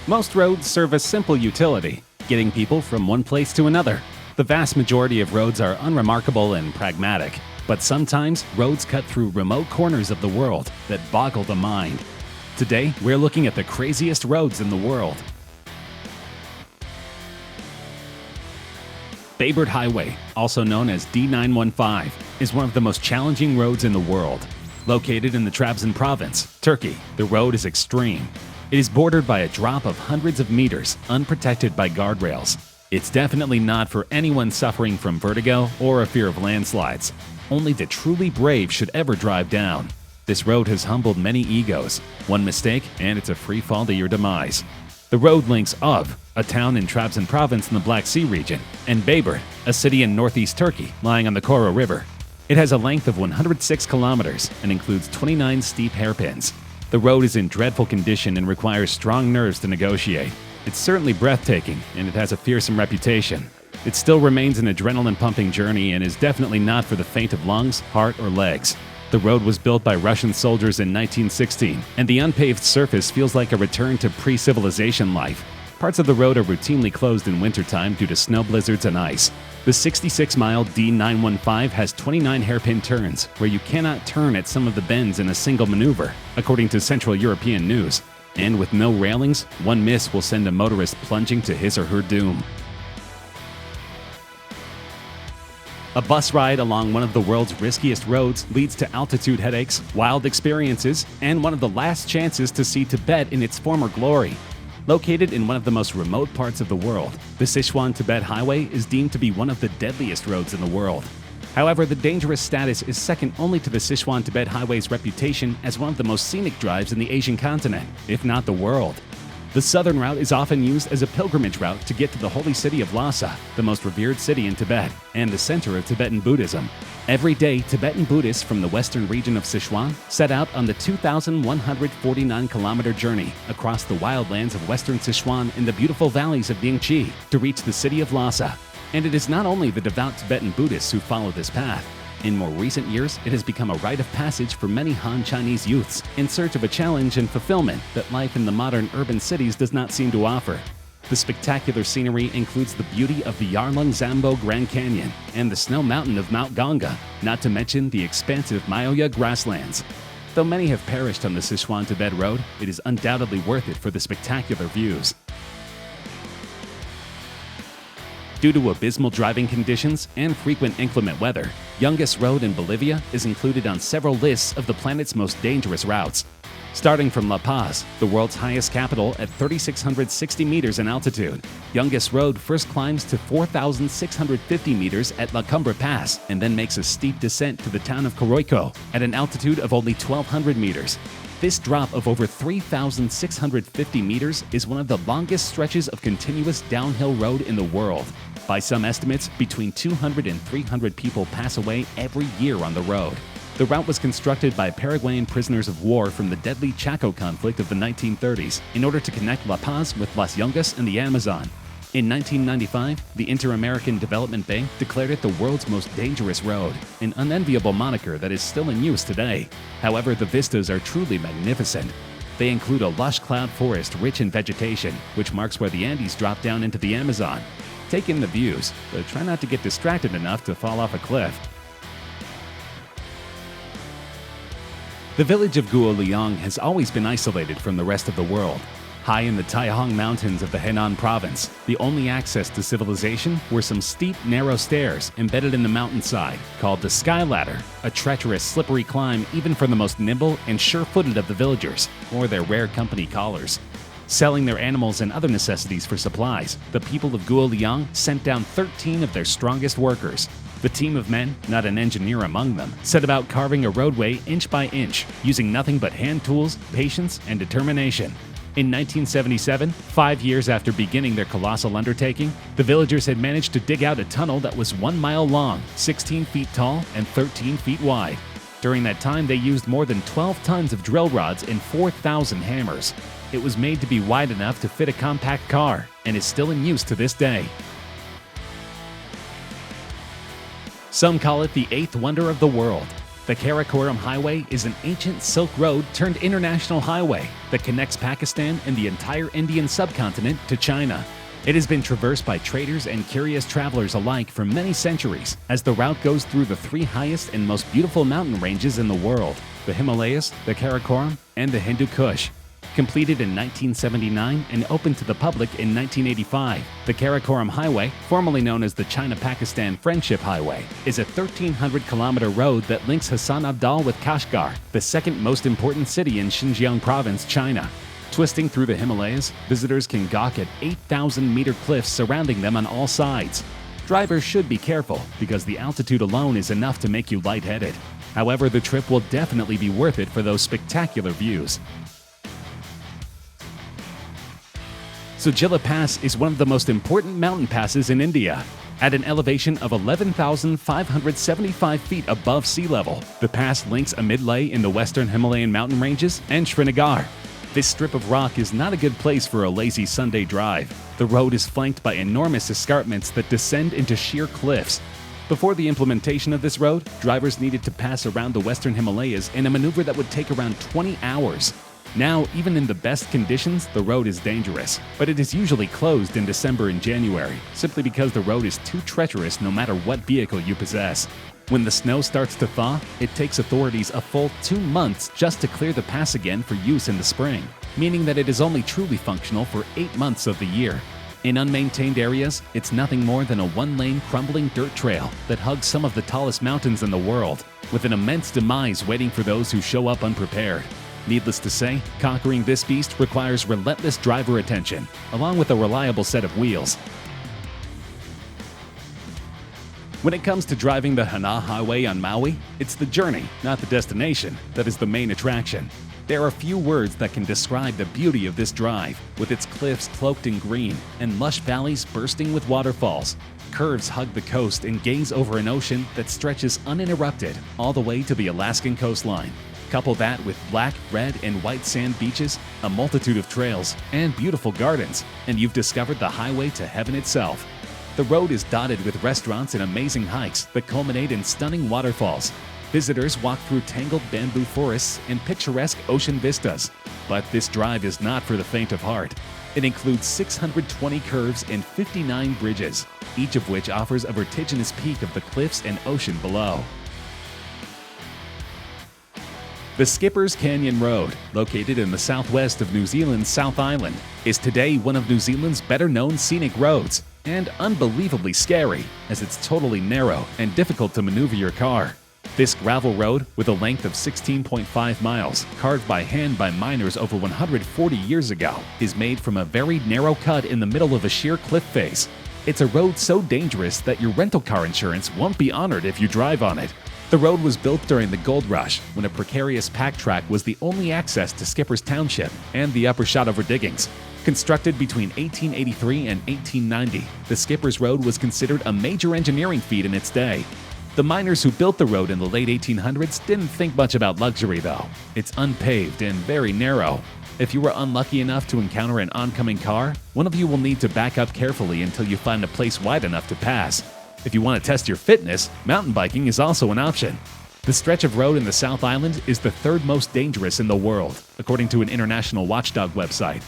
Most roads serve a simple utility, getting people from one place to another. The vast majority of roads are unremarkable and pragmatic, but sometimes roads cut through remote corners of the world that boggle the mind. Today, we're looking at the craziest roads in the world. BAYBURT Highway, also known as D915, is one of the most challenging roads in the world. Located in the Trabzon province, Turkey, the road is extreme. It is bordered by a drop of hundreds of meters, unprotected by guardrails. It's definitely not for anyone suffering from vertigo or a fear of landslides. Only the truly brave should ever drive down. This road has humbled many egos. One mistake, and it's a free fall to your demise. The road links Ov, a town in Trabzon province in the Black Sea region, and BAYBURT, a city in northeast Turkey lying on the Kora River. It has a length of 106 kilometers and includes 29 steep hairpins. The road is in dreadful condition and requires strong nerves to negotiate. It's certainly breathtaking, and it has a fearsome reputation. It still remains an adrenaline-pumping journey and is definitely not for the faint of lungs, heart, or legs. The road was built by Russian soldiers in 1916, and the unpaved surface feels like a return to pre-civilization life. Parts of the road are routinely closed in wintertime due to snow blizzards and ice. The 66-mile D915 has 29 hairpin turns, where you cannot turn at some of the bends in a single maneuver, according to Central European News. And with no railings, one miss will send a motorist plunging to his or her doom. A bus ride along one of the world's riskiest roads leads to altitude headaches, wild experiences, and one of the last chances to see Tibet in its former glory. Located in one of the most remote parts of the world, the SICHUAN-Tibet Highway is deemed to be one of the deadliest roads in the world. However, the dangerous status is second only to the Sichuan-Tibet Highway's reputation as one of the most scenic drives in the Asian continent, if not the world. The southern route is often used as a pilgrimage route to get to the holy city of Lhasa, the most revered city in Tibet, and the center of Tibetan Buddhism. Every day, Tibetan Buddhists from the western region of Sichuan set out on the 2,149-kilometer journey across the wildlands of western Sichuan in the beautiful valleys of Ningxi to reach the city of Lhasa. And it is not only the devout Tibetan Buddhists who follow this path. In more recent years, it has become a rite of passage for many Han Chinese youths in search of a challenge and fulfillment that life in the modern urban cities does not seem to offer. The spectacular scenery includes the beauty of the Yarlung Zambo Grand Canyon and the snow mountain of Mount Ganga, not to mention the expansive Myoya grasslands. Though many have perished on the Sichuan-Tibet Road, it is undoubtedly worth it for the spectacular views. Due to abysmal driving conditions and frequent inclement weather, YUNGAS Road in Bolivia is included on several lists of the planet's most dangerous routes. Starting from La Paz, the world's highest capital at 3,660 meters in altitude, YUNGAS Road first climbs to 4,650 meters at La Cumbre Pass and then makes a steep descent to the town of Coroico at an altitude of only 1,200 meters. This drop of over 3,650 meters is one of the longest stretches of continuous downhill road in the world. By some estimates, between 200 and 300 people pass away every year on the road. The route was constructed by Paraguayan prisoners of war from the deadly Chaco conflict of the 1930s in order to connect La Paz with Las Yungas and the Amazon. In 1995, the Inter-American Development Bank declared it the world's most dangerous road, an unenviable moniker that is still in use today. However, the vistas are truly magnificent. They include a lush cloud forest rich in vegetation, which marks where the Andes drop down into the Amazon. Take in the views, but try not to get distracted enough to fall off a cliff. The village of GUOLIANG has always been isolated from the rest of the world. High in the Taihang Mountains of the Henan province, the only access to civilization were some steep, narrow stairs embedded in the mountainside, called the Sky Ladder, a treacherous, slippery climb even for the most nimble and sure-footed of the villagers, or their rare company callers. Selling their animals and other necessities for supplies, the people of GUOLIANG sent down 13 of their strongest workers. The team of men, not an engineer among them, set about carving a roadway inch by inch, using nothing but hand tools, patience, and determination. In 1977, 5 years after beginning their colossal undertaking, the villagers had managed to dig out a tunnel that was 1 mile long, 16 feet tall, and 13 feet wide. During that time, they used more than 12 tons of drill rods and 4,000 hammers. It was made to be wide enough to fit a compact car, and is still in use to this day. Some call it the eighth wonder of the world. The Karakoram Highway is an ancient Silk Road turned international highway that connects Pakistan and the entire Indian subcontinent to China. It has been traversed by traders and curious travelers alike for many centuries, as the route goes through the three highest and most beautiful mountain ranges in the world: the Himalayas, the Karakoram, and the Hindu Kush. Completed in 1979 and opened to the public in 1985, the Karakoram Highway, formerly known as the China-Pakistan Friendship Highway, is a 1,300-kilometer road that links Hassan Abdal with Kashgar, the second most important city in Xinjiang Province, China. Twisting through the Himalayas, visitors can gawk at 8,000-meter cliffs surrounding them on all sides. Drivers should be careful because the altitude alone is enough to make you lightheaded. However, the trip will definitely be worth it for those spectacular views. ZOJILLA Pass is one of the most important mountain passes in India. At an elevation of 11,575 feet above sea level, the pass links Amid Leh in the western Himalayan mountain ranges and Srinagar. This strip of rock is not a good place for a lazy Sunday drive. The road is flanked by enormous escarpments that descend into sheer cliffs. Before the implementation of this road, drivers needed to pass around the western Himalayas in a maneuver that would take around 20 hours. Now, even in the best conditions, the road is dangerous, but it is usually closed in December and January, simply because the road is too treacherous no matter what vehicle you possess. When the snow starts to thaw, it takes authorities a full 2 months just to clear the pass again for use in the spring, meaning that it is only truly functional for 8 months of the year. In unmaintained areas, it's nothing more than a one-lane crumbling dirt trail that hugs some of the tallest mountains in the world, with an immense demise waiting for those who show up unprepared. Needless to say, conquering this beast requires relentless driver attention, along with a reliable set of wheels. When it comes to driving the HANA Highway on Maui, it's the journey, not the destination, that is the main attraction. There are few words that can describe the beauty of this drive, with its cliffs cloaked in green and lush valleys bursting with waterfalls. Curves hug the coast and gaze over an ocean that stretches uninterrupted all the way to the Alaskan coastline. Couple that with black, red, and white sand beaches, a multitude of trails, and beautiful gardens, and you've discovered the highway to heaven itself. The road is dotted with restaurants and amazing hikes that culminate in stunning waterfalls. Visitors walk through tangled bamboo forests and picturesque ocean vistas. But this drive is not for the faint of heart. It includes 620 curves and 59 bridges, each of which offers a vertiginous peek of the cliffs and ocean below. The Skipper's Canyon Road, located in the southwest of New Zealand's South Island, is today one of New Zealand's better-known scenic roads, and unbelievably scary, as it's totally narrow and difficult to maneuver your car. This gravel road, with a length of 16.5 miles, carved by hand by miners over 140 years ago, is made from a very narrow cut in the middle of a sheer cliff face. It's a road so dangerous that your rental car insurance won't be honored if you drive on it. The road was built during the gold rush, when a precarious pack track was the only access to Skipper's Township and the Upper Shotover diggings. Constructed between 1883 and 1890, the Skipper's Road was considered a major engineering feat in its day. The miners who built the road in the late 1800s didn't think much about luxury though. It's unpaved and very narrow. If you were unlucky enough to encounter an oncoming car, one of you will need to back up carefully until you find a place wide enough to pass. If you want to test your fitness, mountain biking is also an option. The stretch of road in the South Island is the third most dangerous in the world, according to an international watchdog website.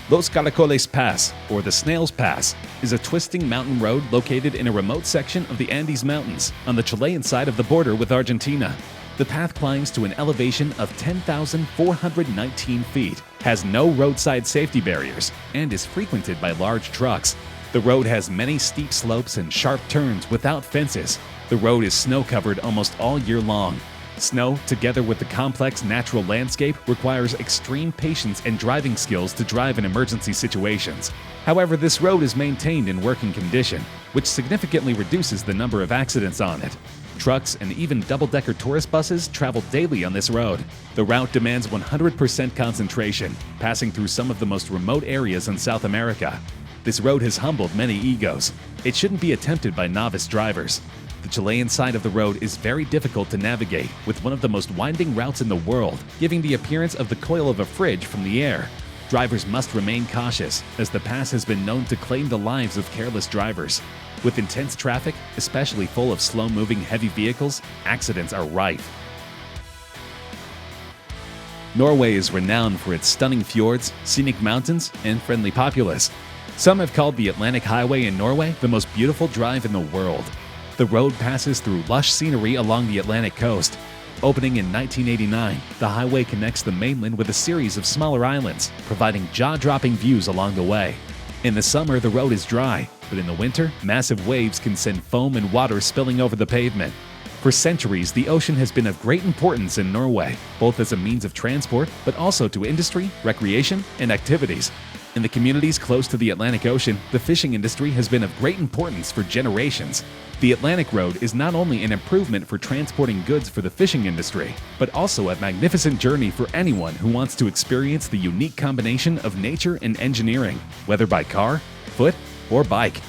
Los CARACOLES Pass, or the Snail's Pass, is a twisting mountain road located in a remote section of the Andes Mountains on the Chilean side of the border with Argentina. The path climbs to an elevation of 10,419 feet, has no roadside safety barriers, and is frequented by large trucks. The road has many steep slopes and sharp turns without fences. The road is snow-covered almost all year long. Snow, together with the complex natural landscape, requires extreme patience and driving skills to drive in emergency situations. However, this road is maintained in working condition, which significantly reduces the number of accidents on it. Trucks and even double-decker tourist buses travel daily on this road. The route demands 100% concentration, passing through some of the most remote areas in South America. This road has humbled many egos. It shouldn't be attempted by novice drivers. The Chilean side of the road is very difficult to navigate, with one of the most winding routes in the world, giving the appearance of the coil of a fridge from the air. drivers must remain cautious, as the pass has been known to claim the lives of careless drivers. With intense traffic, especially full of slow-moving heavy vehicles, accidents are rife. Norway is renowned for its stunning fjords, scenic mountains, and friendly populace. Some have called the Atlantic Highway in Norway the most beautiful drive in the world. The road passes through lush scenery along the Atlantic coast. Opening in 1989, the highway connects the mainland with a series of smaller islands, providing jaw-dropping views along the way. In the summer, the road is dry, but in the winter, massive waves can send foam and water spilling over the pavement. For centuries, the ocean has been of great importance in Norway, both as a means of transport, but also to industry, recreation, and activities. In the communities close to the Atlantic Ocean, the fishing industry has been of great importance for generations. The Atlantic Road is not only an improvement for transporting goods for the fishing industry, but also a magnificent journey for anyone who wants to experience the unique combination of nature and engineering, whether by car, foot, or bike.